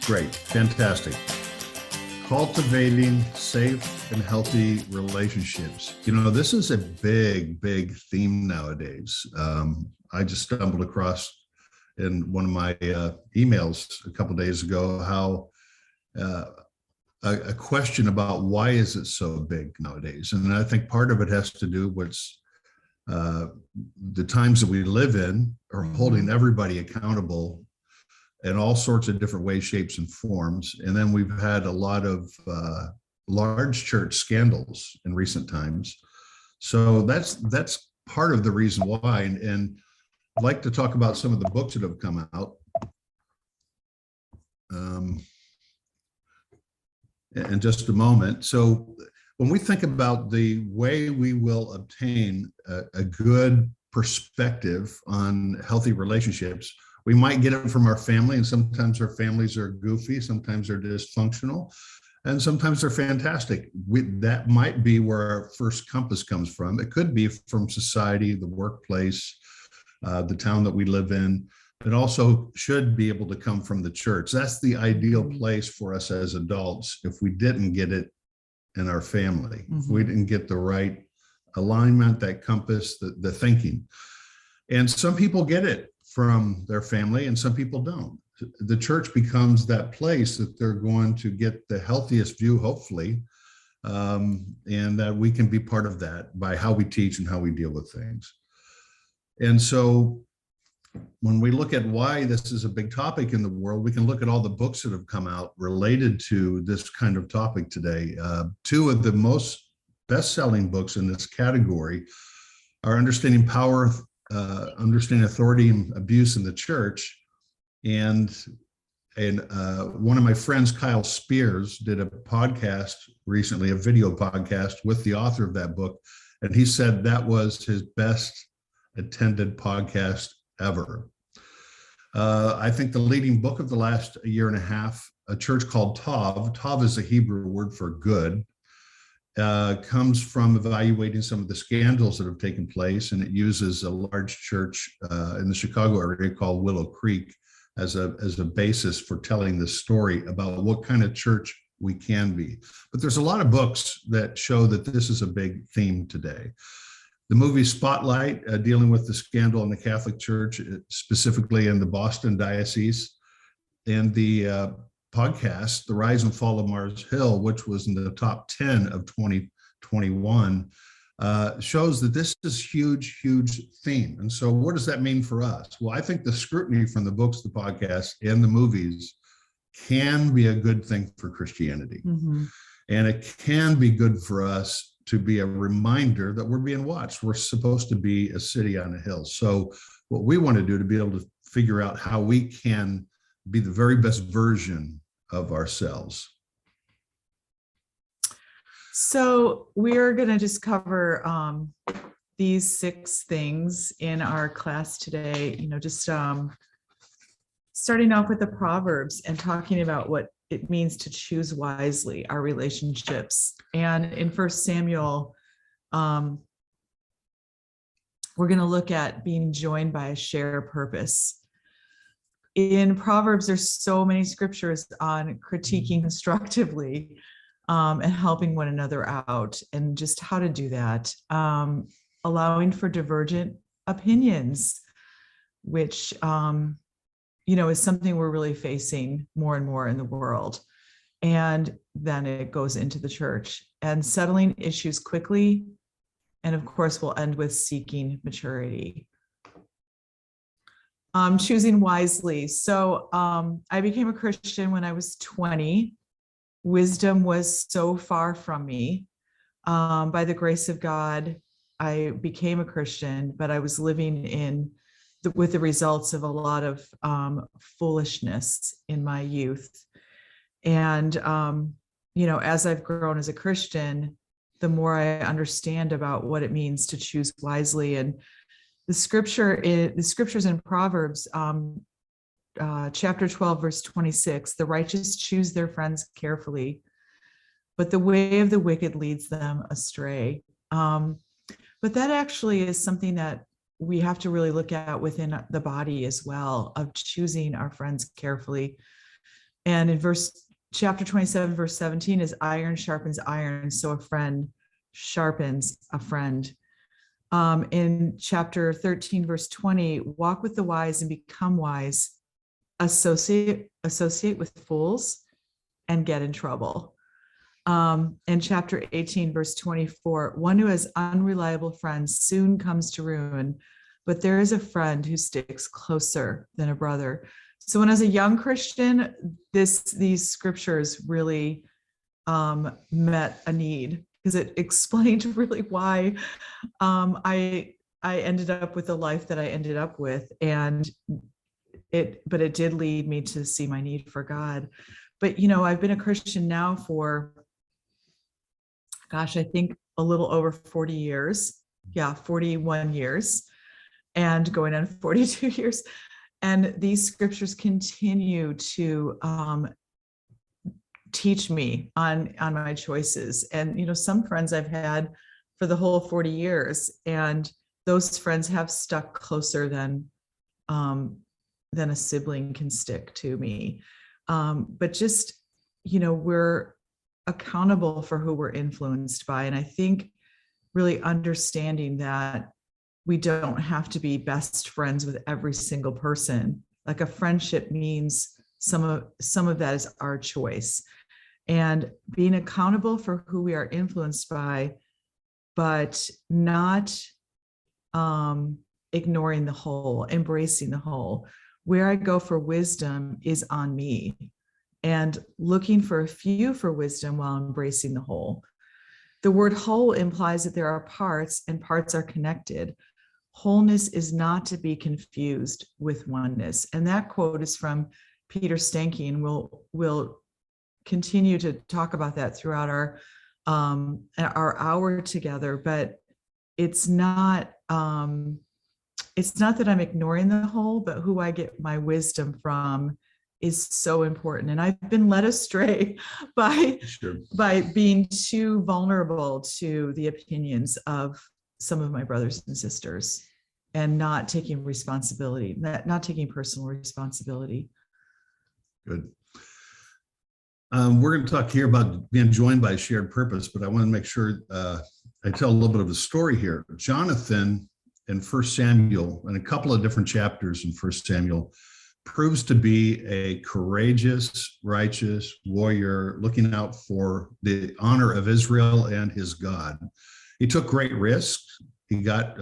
Great. Fantastic. Cultivating safe and healthy relationships. This is a big, big theme nowadays. I just stumbled across in one of my emails a couple of days ago how a question about why is it so big nowadays? And I think part of it has to do with the times that we live in are holding everybody accountable in all sorts of different ways, shapes, and forms. And then we've had a lot of large church scandals in recent times. So that's part of the reason why. And I'd like to talk about some of the books that have come out. In just a moment. So when we think about the way we will obtain a good perspective on healthy relationships, we might get it from our family, and sometimes our families are goofy, sometimes they're dysfunctional, and sometimes they're fantastic. That might be where our first compass comes from. It could be from society, the workplace, the town that we live in. It also should be able to come from the church. That's the ideal place for us as adults if we didn't get it in our family, if we didn't get the right alignment, that compass, the thinking. And some people get it from their family and some people don't. The church becomes that place that they're going to get the healthiest view, hopefully, and that we can be part of that by how we teach and how we deal with things. And so when we look at why this is a big topic in the world, we can look at all the books that have come out related to this kind of topic today. Two of the most best-selling books in this category are Understanding Power, Understanding Authority and Abuse in the Church. And one of my friends, Kyle Spears, did a podcast recently, a video podcast with the author of that book. And he said that was his best attended podcast ever. I think the leading book of the last year and a half, a church called Tov is a Hebrew word for good, comes from evaluating some of the scandals that have taken place, and it uses a large church in the Chicago area called Willow Creek as a basis for telling the story about what kind of church we can be. But there's a lot of books that show that this is a big theme today. The movie Spotlight, dealing with the scandal in the Catholic Church, specifically in the Boston diocese, and the podcast, The Rise and Fall of Mars Hill, which was in the top 10 of 2021, shows that this is a huge, huge theme. And so what does that mean for us? Well, I think the scrutiny from the books, the podcasts, and the movies can be a good thing for Christianity. And it can be good for us to be a reminder that we're being watched. We're supposed to be a city on a hill. So what we want to do to be able to figure out how we can be the very best version of ourselves. So we're going to just cover these 6 things in our class today, just starting off with the Proverbs and talking about what it means to choose wisely our relationships. And in 1 Samuel, we're going to look at being joined by a shared purpose. In Proverbs, there's so many scriptures on critiquing constructively and helping one another out, and just how to do that, allowing for divergent opinions, which is something we're really facing more and more in the world. And then it goes into the church, and settling issues quickly. And of course, we'll end with seeking maturity. Choosing wisely. So I became a Christian when I was 20. Wisdom was so far from me. By the grace of God, I became a Christian, but I was living with the results of a lot of foolishness in my youth. And, as I've grown as a Christian, the more I understand about what it means to choose wisely. And the scriptures in Proverbs, chapter 12, verse 26, the righteous choose their friends carefully, but the way of the wicked leads them astray. But that actually is something that we have to really look at within the body as well, of choosing our friends carefully. And in chapter 27, verse 17 is iron sharpens iron, so a friend sharpens a friend. In chapter 13, verse 20, walk with the wise and become wise. Associate with fools and get in trouble. In chapter 18, verse 24, one who has unreliable friends soon comes to ruin, but there is a friend who sticks closer than a brother. So when I was a young Christian, these scriptures really met a need, because it explained really why I ended up with the life that I ended up with. And but it did lead me to see my need for God. But, I've been a Christian now for, gosh, I think a little over 40 years. Yeah, 41 years and going on 42 years. And these scriptures continue to teach me on my choices. And, some friends I've had for the whole 40 years, and those friends have stuck closer than a sibling can stick to me. But just, we're accountable for who we're influenced by. And I think really understanding that we don't have to be best friends with every single person. Like a friendship means some of that is our choice, and being accountable for who we are influenced by, but not ignoring the whole, embracing the whole. Where I go for wisdom is on me, and looking for a few for wisdom while embracing the whole. The word whole implies that there are parts, and parts are connected. Wholeness is not to be confused with oneness. And that quote is from Peter Stanke, and we'll continue to talk about that throughout our hour together. But it's not that I'm ignoring the whole, but who I get my wisdom from is so important. And I've been led astray by being too vulnerable to the opinions of some of my brothers and sisters, and not taking responsibility, not taking personal responsibility. Good. We're going to talk here about being joined by a shared purpose, but I want to make sure I tell a little bit of a story here. Jonathan in 1 Samuel, and a couple of different chapters in 1 Samuel, proves to be a courageous, righteous warrior looking out for the honor of Israel and his God. He took great risks. He got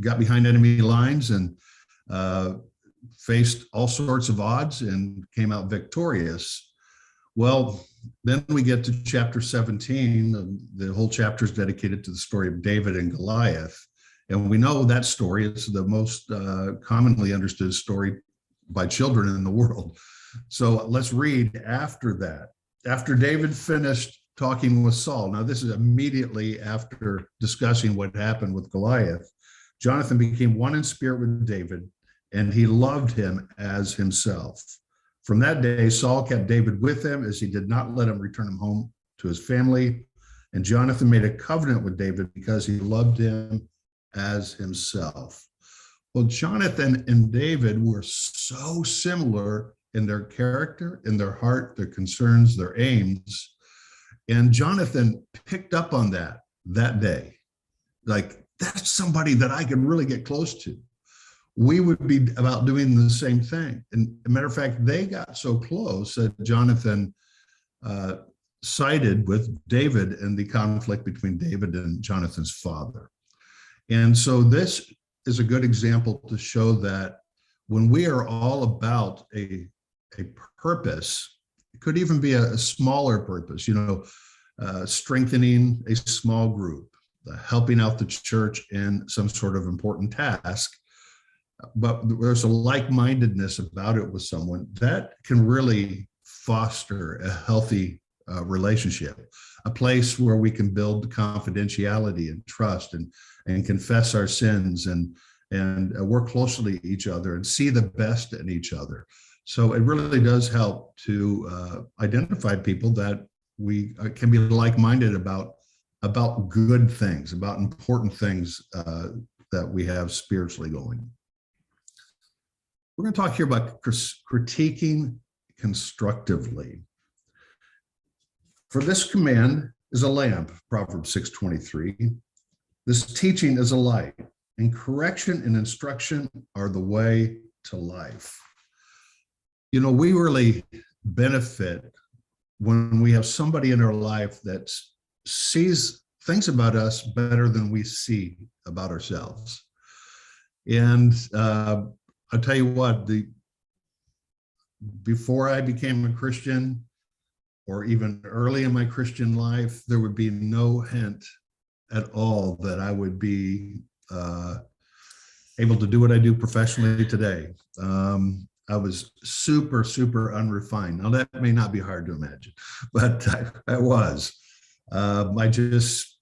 behind enemy lines and faced all sorts of odds and came out victorious. Well, then we get to chapter 17. The whole chapter is dedicated to the story of David and Goliath. And we know that story is the most commonly understood story by children in the world. So let's read after that. After David finished talking with Saul, now this is immediately after discussing what happened with Goliath, Jonathan became one in spirit with David, and he loved him as himself. From that day, Saul kept David with him, as he did not let him return him home to his family. And Jonathan made a covenant with David because he loved him as himself. Well, Jonathan and David were so similar in their character, in their heart, their concerns, their aims. And Jonathan picked up on that day. Like, that's somebody that I could really get close to. We would be about doing the same thing. And as a matter of fact, they got so close that Jonathan sided with David in the conflict between David and Jonathan's father. And so this is a good example to show that when we are all about a purpose, it could even be a smaller purpose, strengthening a small group, helping out the church in some sort of important task, but there's a like-mindedness about it with someone that can really foster a healthy relationship, a place where we can build confidentiality and trust and confess our sins and work closely to each other and see the best in each other. So it really does help to identify people that we can be like-minded about good things, about important things that we have spiritually going. We're going to talk here about critiquing constructively. For this command is a lamp, Proverbs 6:23. This teaching is a light, and correction and instruction are the way to life. You know, we really benefit when we have somebody in our life that sees things about us better than we see about ourselves. And I'll tell you what, before I became a Christian, or even early in my Christian life, there would be no hint at all that I would be able to do what I do professionally today. I was super, super unrefined. Now that may not be hard to imagine, but I was. I just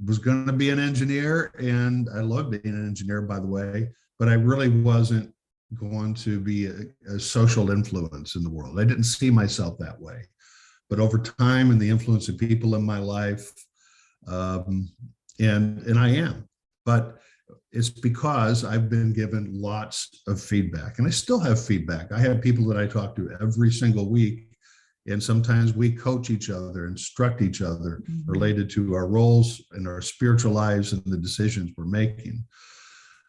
was going to be an engineer, and I love being an engineer, by the way, but I really wasn't going to be a social influence in the world. I didn't see myself that way. But over time and the influence of people in my life, and I am. But it's because I've been given lots of feedback, and I still have feedback. I have people that I talk to every single week, and sometimes we coach each other, instruct each other related to our roles and our spiritual lives and the decisions we're making.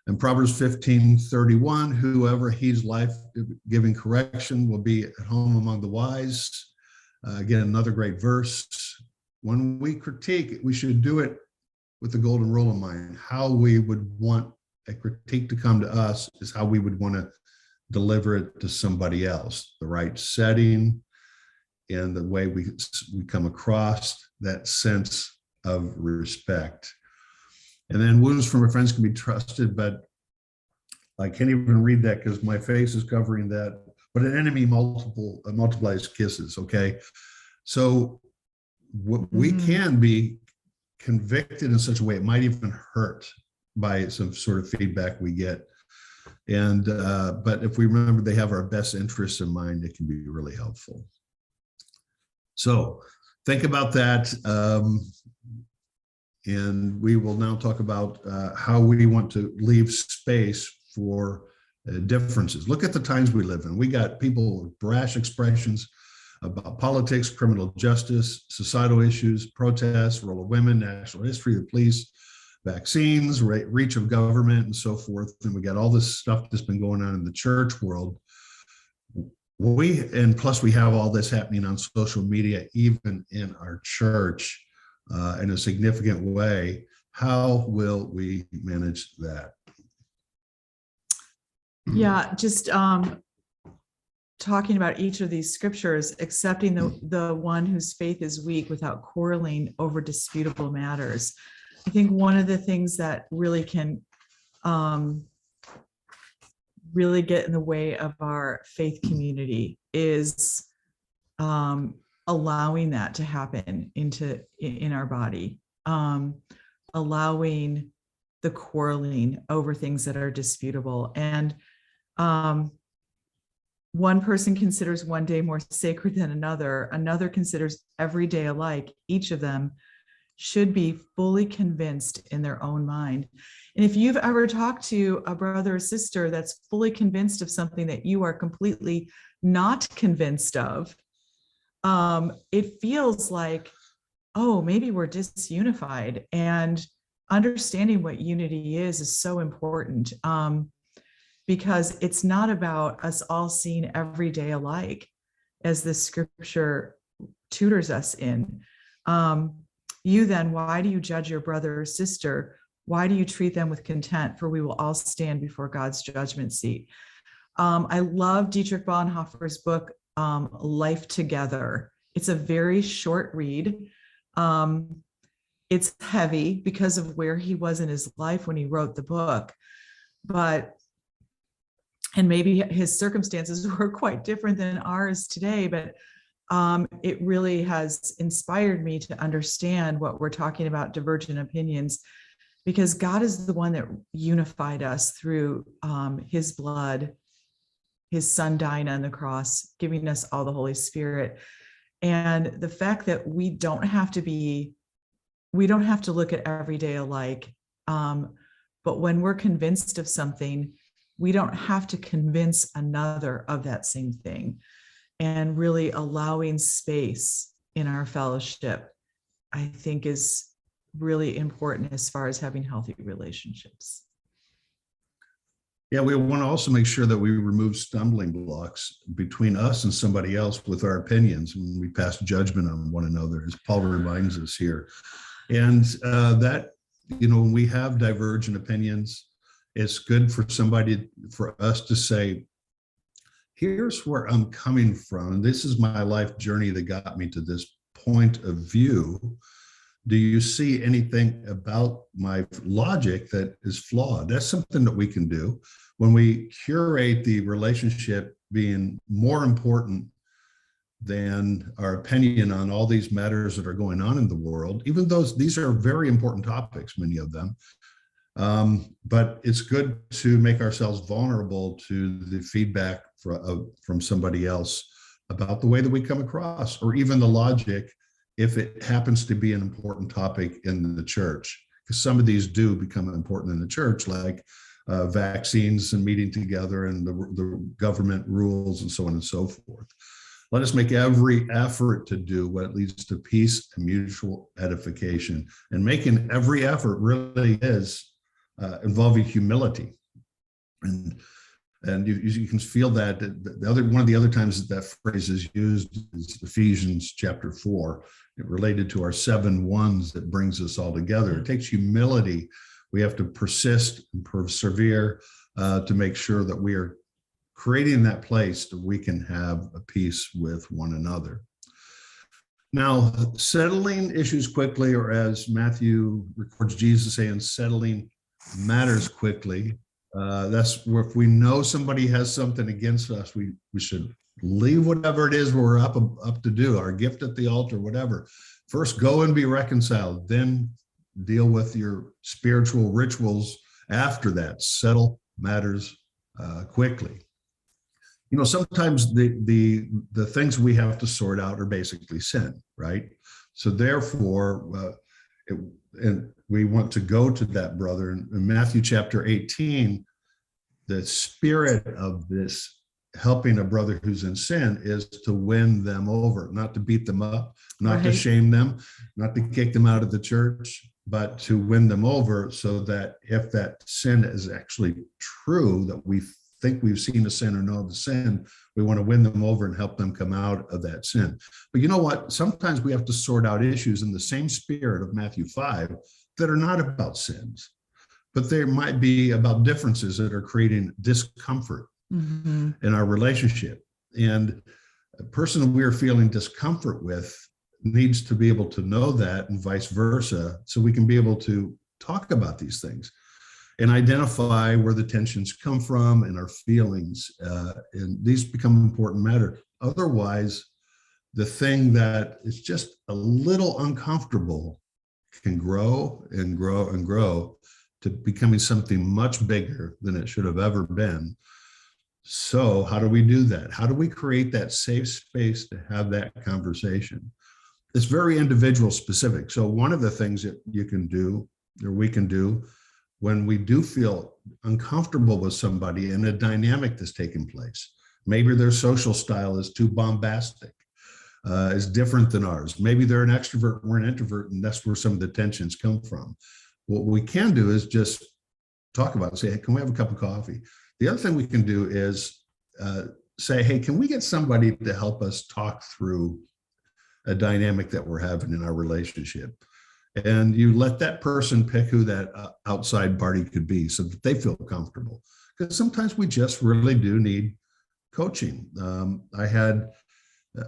And Proverbs 15:31, whoever heeds life-giving correction will be at home among the wise. Again, another great verse. When we critique, we should do it with the golden rule in mind. How we would want a critique to come to us is how we would want to deliver it to somebody else. The right setting and the way we come across that sense of respect. And then wounds from our friends can be trusted, but I can't even read that because my face is covering that. But an enemy multiplies kisses, okay? So we can be convicted in such a way, it might even hurt by some sort of feedback we get. And but if we remember they have our best interests in mind, it can be really helpful. So think about that. And we will now talk about how we want to leave space for differences. Look at the times we live in. We got people with brash expressions about politics, criminal justice, societal issues, protests, role of women, national history, the police, vaccines, reach of government, and so forth. And we got all this stuff that's been going on in the church world. And plus we have all this happening on social media, even in our church, in a significant way. How will we manage that? Yeah, just talking about each of these scriptures, accepting the one whose faith is weak without quarreling over disputable matters. I think one of the things that really can really get in the way of our faith community is allowing that to happen in our body, allowing the quarreling over things that are disputable. And one person considers one day more sacred than another considers every day alike. Each of them should be fully convinced in their own mind. And if you've ever talked to a brother or sister that's fully convinced of something that you are completely not convinced of, it feels like, oh, maybe we're disunified. And understanding what unity is so important, because it's not about us all seeing every day alike, as the scripture tutors us in. You then, why do you judge your brother or sister? Why do you treat them with contempt? For we will all stand before God's judgment seat. I love Dietrich Bonhoeffer's book, Life Together. It's a very short read. It's heavy because of where he was in his life when he wrote the book, and maybe his circumstances were quite different than ours today, but it really has inspired me to understand what we're talking about, divergent opinions, because God is the one that unified us through his blood, his son dying on the cross, giving us all the Holy Spirit. And the fact that we don't have to look at every day alike, but when we're convinced of something, we don't have to convince another of that same thing. And really allowing space in our fellowship, I think, is really important as far as having healthy relationships. Yeah, we want to also make sure that we remove stumbling blocks between us and somebody else with our opinions when we pass judgment on one another, as Paul reminds us here. And that, when we have divergent opinions, it's good for us to say, here's where I'm coming from. This is my life journey that got me to this point of view. Do you see anything about my logic that is flawed? That's something that we can do when we curate the relationship being more important than our opinion on all these matters that are going on in the world, even though these are very important topics, many of them. But it's good to make ourselves vulnerable to the feedback from somebody else about the way that we come across, or even the logic, if it happens to be an important topic in the church, because some of these do become important in the church, like vaccines and meeting together and the government rules and so on and so forth. Let us make every effort to do what leads to peace and mutual edification. And making every effort really is involving humility. And you can feel that one of the other times that phrase is used is Ephesians chapter 4. It related to our 7 ones that brings us all together. It takes humility. We have to persist and persevere to make sure that we are creating that place that we can have a peace with one another. Now, settling issues quickly, or as Matthew records Jesus saying, settling matters quickly. That's where, if we know somebody has something against us, we should leave whatever it is we're up to do, our gift at the altar, whatever. First, go and be reconciled, then deal with your spiritual rituals after that. Settle matters quickly. Sometimes the things we have to sort out are basically sin, right? So therefore, and we want to go to that brother. In Matthew chapter 18, the spirit of this helping a brother who's in sin is to win them over, not to beat them up, not to shame them, not to kick them out of the church, but to win them over, so that if that sin is actually true, that we think we've seen a sin or know the sin, we want to win them over and help them come out of that sin. But you know what? Sometimes we have to sort out issues in the same spirit of Matthew 5 that are not about sins, but they might be about differences that are creating discomfort in our relationship. And a person we are feeling discomfort with needs to be able to know that, and vice versa, so we can be able to talk about these things and identify where the tensions come from and our feelings. And these become important matter. Otherwise, the thing that is just a little uncomfortable can grow and grow and grow to becoming something much bigger than it should have ever been. So how do we do that? How do we create that safe space to have that conversation? It's very individual specific. So one of the things that you can do, or we can do, when we do feel uncomfortable with somebody in a dynamic that's taking place, maybe their social style is too bombastic, is different than ours. Maybe they're an extrovert, we're an introvert, and that's where some of the tensions come from. What we can do is just talk about it, say, hey, can we have a cup of coffee? The other thing we can do is say, hey, can we get somebody to help us talk through a dynamic that we're having in our relationship? And you let that person pick who that outside party could be so that they feel comfortable. Because sometimes we just really do need coaching. I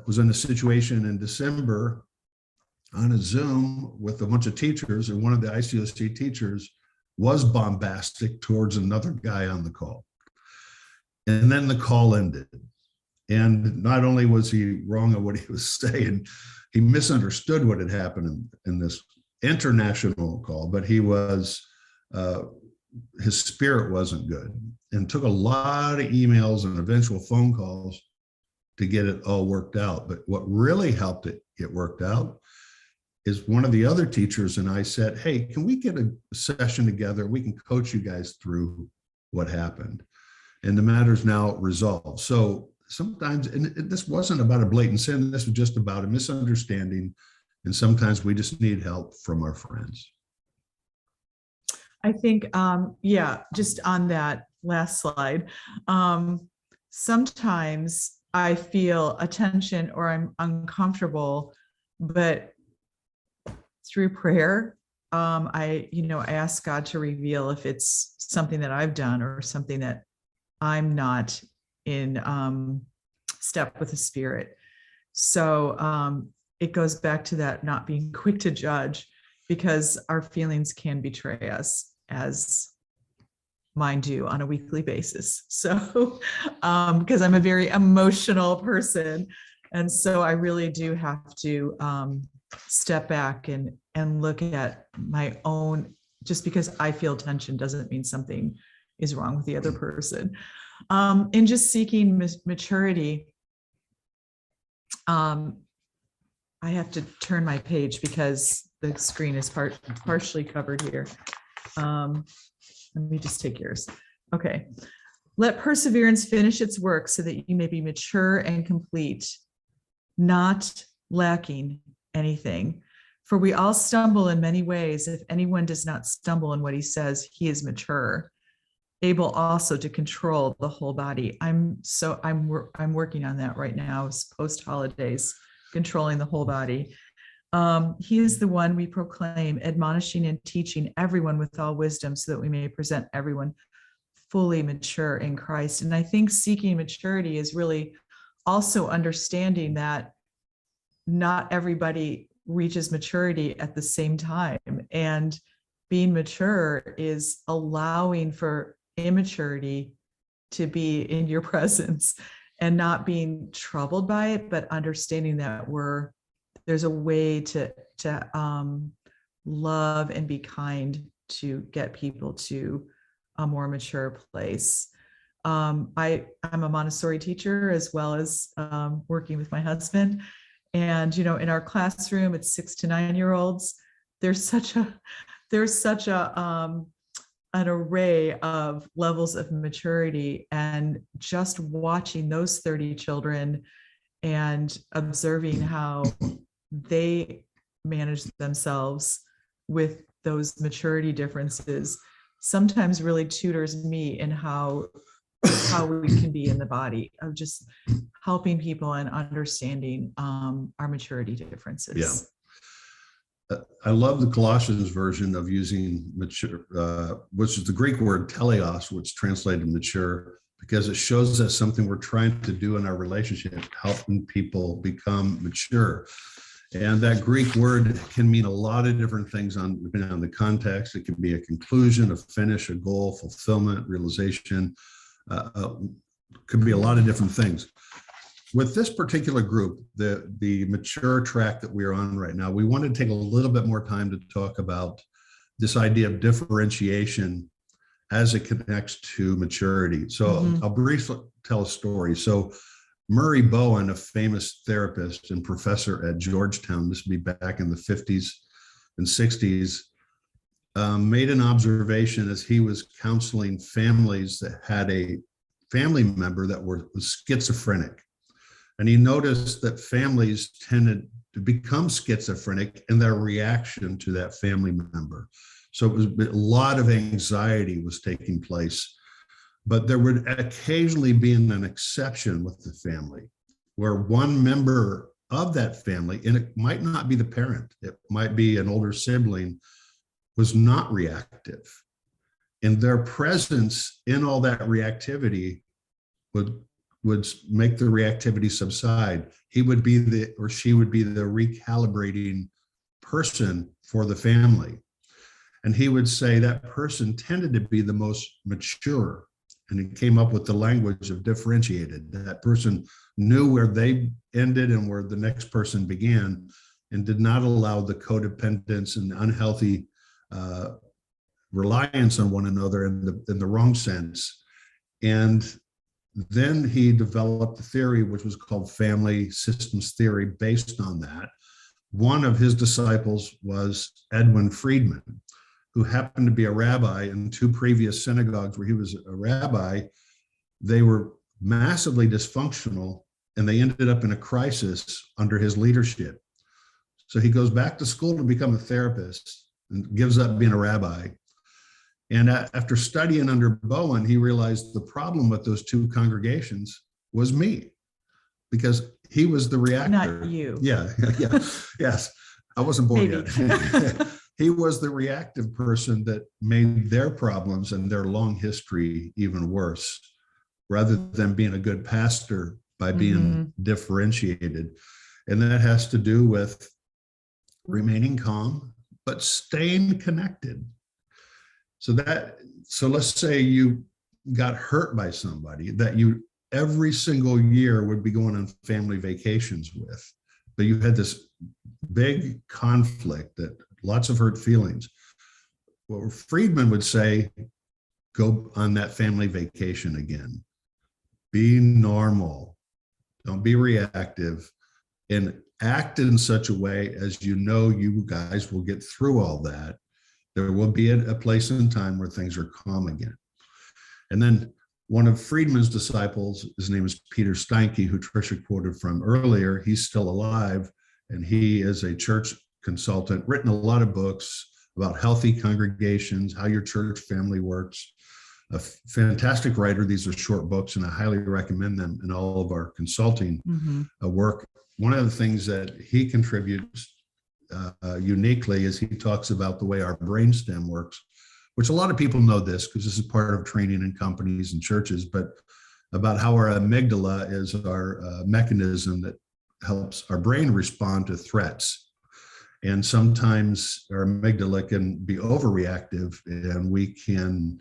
was in a situation in December on a Zoom with a bunch of teachers, and one of the ICOC teachers was bombastic towards another guy on the call. And then the call ended. And not only was he wrong on what he was saying, he misunderstood what had happened in this international call, but his spirit wasn't good, and took a lot of emails and eventual phone calls to get it all worked out. But what really helped it get worked out is one of the other teachers and I said, hey, can we get a session together? We can coach you guys through what happened. and the matter is now resolved. So sometimes, and this wasn't about a blatant sin, this was just about a misunderstanding. And sometimes we just need help from our friends. I think, yeah, just on that last slide, sometimes I feel a tension or I'm uncomfortable, but through prayer, I ask God to reveal if it's something that I've done or something that I'm not in step with the Spirit. So it goes back to that not being quick to judge, because our feelings can betray us, as mine do on a weekly basis. So because I'm a very emotional person, and so I really do have to step back and look at my own. Just because I feel tension doesn't mean something is wrong with the other person. In just seeking maturity, I have to turn my page because the screen is partially covered here. Let me just take yours. Okay. Let perseverance finish its work so that you may be mature and complete, not lacking anything. For we all stumble in many ways. If anyone does not stumble in what he says, he is mature, able also to control the whole body. I'm working on that right now, post holidays, controlling the whole body. He is the one we proclaim, admonishing and teaching everyone with all wisdom, so that we may present everyone fully mature in Christ. And I think seeking maturity is really also understanding that not everybody reaches maturity at the same time. And being mature is allowing for immaturity to be in your presence and not being troubled by it, but understanding that there's a way to love and be kind to get people to a more mature place. I'm a Montessori teacher as well as working with my husband. And, in our classroom, it's 6 to 9-year-olds. There's such an array of levels of maturity, and just watching those 30 children and observing how they manage themselves with those maturity differences sometimes really tutors me in how we can be in the body of just helping people and understanding our maturity differences. Yeah. I love the Colossians version of using mature, which is the Greek word teleos, which translated mature, because it shows us something we're trying to do in our relationship, helping people become mature. And that Greek word can mean a lot of different things depending on the context. It can be a conclusion, a finish, a goal, fulfillment, realization. Could be a lot of different things. With this particular group, the mature track that we're on right now, we want to take a little bit more time to talk about this idea of differentiation as it connects to maturity. So I'll briefly tell a story. So Murray Bowen, a famous therapist and professor at Georgetown, this would be back in the 50s and 60s, made an observation as he was counseling families that had a family member that was schizophrenic. And he noticed that families tended to become schizophrenic in their reaction to that family member. So it was a lot of anxiety was taking place. But there would occasionally be an exception with the family where one member of that family, and it might not be the parent, it might be an older sibling, was not reactive. And their presence in all that reactivity would make the reactivity subside. He would be or she would be the recalibrating person for the family. And he would say that person tended to be the most mature. And he came up with the language of differentiated. That person knew where they ended and where the next person began, and did not allow the codependence and unhealthy reliance on one another in the wrong sense. And then he developed a theory which was called family systems theory based on that. One of his disciples was Edwin Friedman, who happened to be a rabbi in 2 previous synagogues where he was a rabbi. they were massively dysfunctional, and they ended up in a crisis under his leadership. So he goes back to school to become a therapist and gives up being a rabbi. And after studying under Bowen, he realized the problem with those two congregations was me, because he was the reactor. Not you. Yeah, yeah, yes. I wasn't born Maybe. yet. He was the reactive person that made their problems and their long history even worse, rather than being a good pastor by being differentiated. And that has to do with remaining calm, but staying connected. So let's say you got hurt by somebody that you every single year would be going on family vacations with, but you had this big conflict, that lots of hurt feelings. Well, Friedman would say, go on that family vacation again. Be normal. Don't be reactive, and act in such a way as you know you guys will get through all that. There will be a place and time where things are calm again. And then one of Friedman's disciples, his name is Peter Steinke, who Tricia quoted from earlier. He's still alive, and he is a church consultant, written a lot of books about healthy congregations, how your church family works. A fantastic writer. These are short books, and I highly recommend them in all of our consulting work. One of the things that he contributes uniquely is he talks about the way our brainstem works, which a lot of people know this because this is part of training in companies and churches, but about how our amygdala is our mechanism that helps our brain respond to threats. And sometimes our amygdala can be overreactive, and we can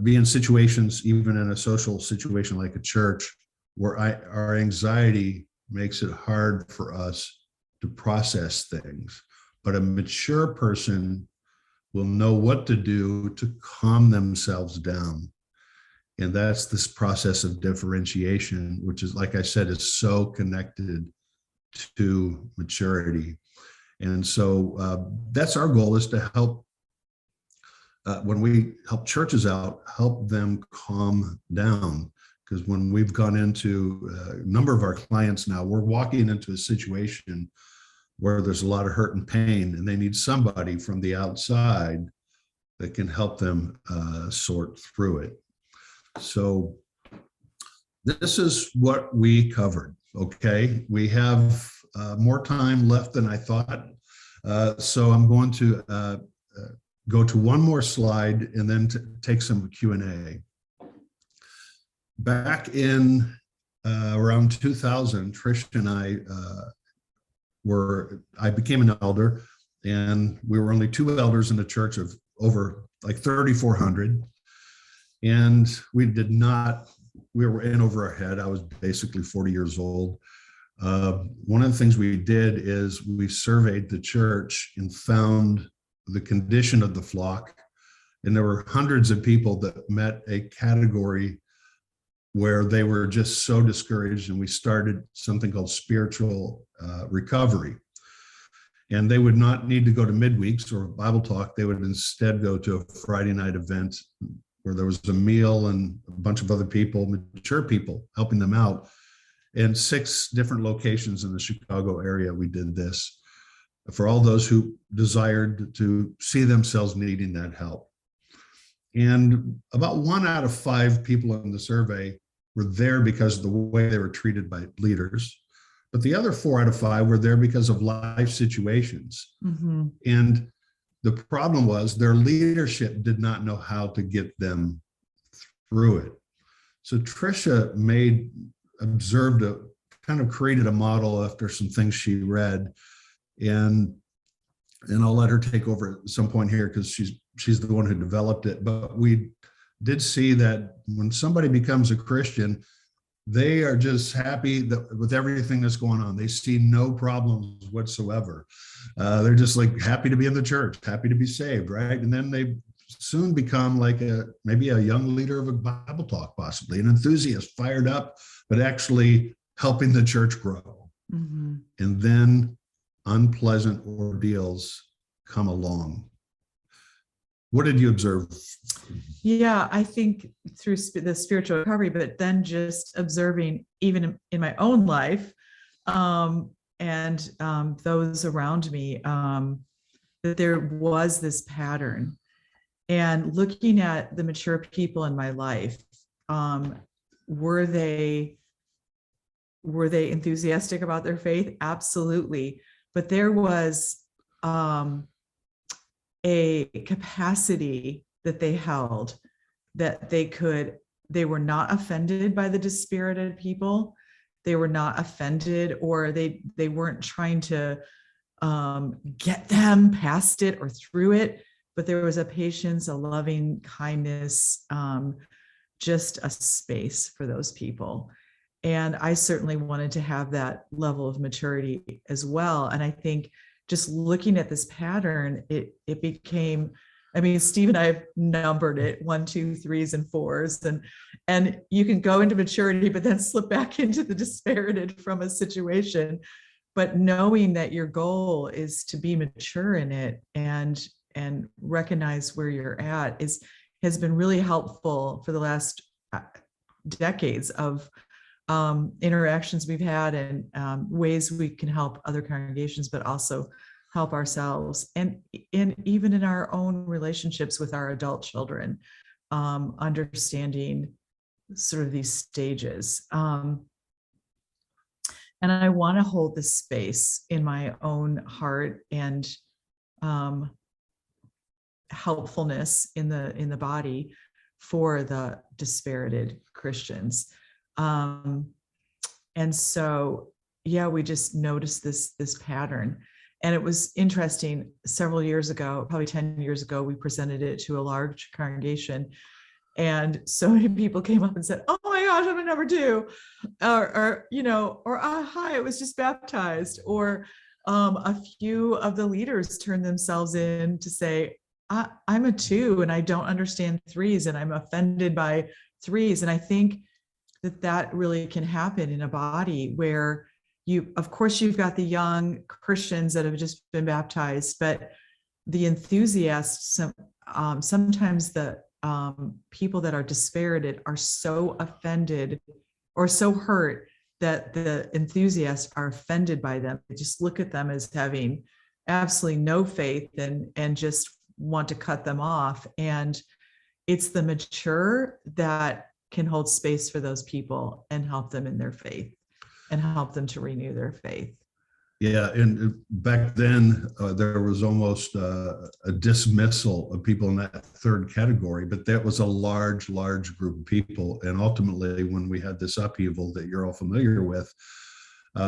be in situations, even in a social situation like a church, where our anxiety makes it hard for us to process things. But a mature person will know what to do to calm themselves down. And that's this process of differentiation, which is, like I said, is so connected to maturity. And so that's our goal, is to help, when we help churches out, help them calm down. Because when we've gone into a number of our clients now, we're walking into a situation where there's a lot of hurt and pain, and they need somebody from the outside that can help them sort through it. So this is what we covered, okay? We have more time left than I thought. So I'm going to go to one more slide and then take some Q&A. Back in around 2000, Tricia and I became an elder, and we were only two elders in a church of over like 3,400. And we were in over our head. I was basically 40 years old. One of the things we did is we surveyed the church and found the condition of the flock. And there were hundreds of people that met a category where they were just so discouraged, and we started something called spiritual recovery. And they would not need to go to midweeks or Bible talk. They would instead go to a Friday night event where there was a meal and a bunch of other people, mature people, helping them out. In 6 different locations in the Chicago area, we did this for all those who desired to see themselves needing that help. And about 1 out of 5 people in the survey were there because of the way they were treated by leaders. But the other 4 out of 5 were there because of life situations. And the problem was their leadership did not know how to get them through it. So Tricia created a model after some things she read. And I'll let her take over at some point here, because she's the one who developed it. But we did see that when somebody becomes a Christian, they are just happy with everything that's going on. They see no problems whatsoever. They're just like happy to be in the church, happy to be saved, right? And then they soon become like maybe a young leader of a Bible talk, possibly an enthusiast, fired up, but actually helping the church grow. And then unpleasant ordeals come along. What did you observe? Yeah, I think through the spiritual recovery, but then just observing even in my own life, and those around me, that there was this pattern. And looking at the mature people in my life, were they enthusiastic about their faith? Absolutely. But there was a capacity that they held, that they were not offended by the dispirited people. They were not offended, or they weren't trying to get them past it or through it, but there was a patience, a loving kindness, just a space for those people. And I certainly wanted to have that level of maturity as well. And I think just looking at this pattern, it became, I mean, Steve and I have numbered it 1, 2, 3s, and 4s, and you can go into maturity, but then slip back into the dispirited from a situation. But knowing that your goal is to be mature in it and recognize where you're at has been really helpful for the last decades of interactions we've had, and ways we can help other congregations, but also help ourselves, and even in our own relationships with our adult children, understanding sort of these stages. And I want to hold this space in my own heart, and helpfulness in the body for the dispirited Christians. And so, yeah, we just noticed this pattern. And it was interesting, several years ago, probably 10 years ago, we presented it to a large congregation. And so many people came up and said, "Oh my gosh, I'm a number 2," or "Hi, I was just baptized." Or a few of the leaders turned themselves in to say, I'm a 2 and I don't understand 3s, and I'm offended by 3s. And I think that really can happen in a body where of course, you've got the young Christians that have just been baptized, but the enthusiasts, sometimes the people that are dispirited are so offended or so hurt that the enthusiasts are offended by them. They just look at them as having absolutely no faith, and just want to cut them off. And it's the mature that can hold space for those people and help them in their faith and help them to renew their faith. Yeah, and back then there was almost a dismissal of people in that third category, but that was a large group of people. And ultimately, when we had this upheaval that you're all familiar with,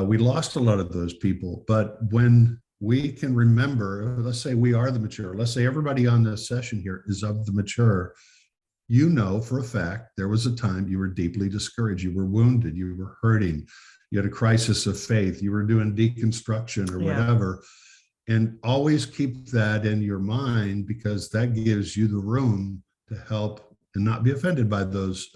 we lost a lot of those people. But when we can remember, let's say we are the mature, let's say everybody on this session here is of the mature, you know for a fact there was a time you were deeply discouraged, you were wounded, you were hurting, you had a crisis of faith, you were doing deconstruction or whatever. And always keep that in your mind, because that gives you the room to help and not be offended by those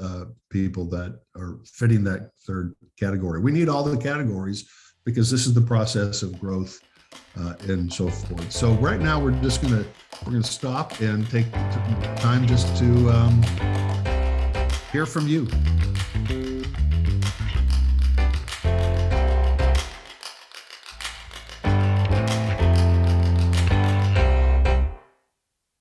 people that are fitting that third category. We need all the categories, because this is the process of growth and so forth. So right now we're gonna stop and take time just to hear from you.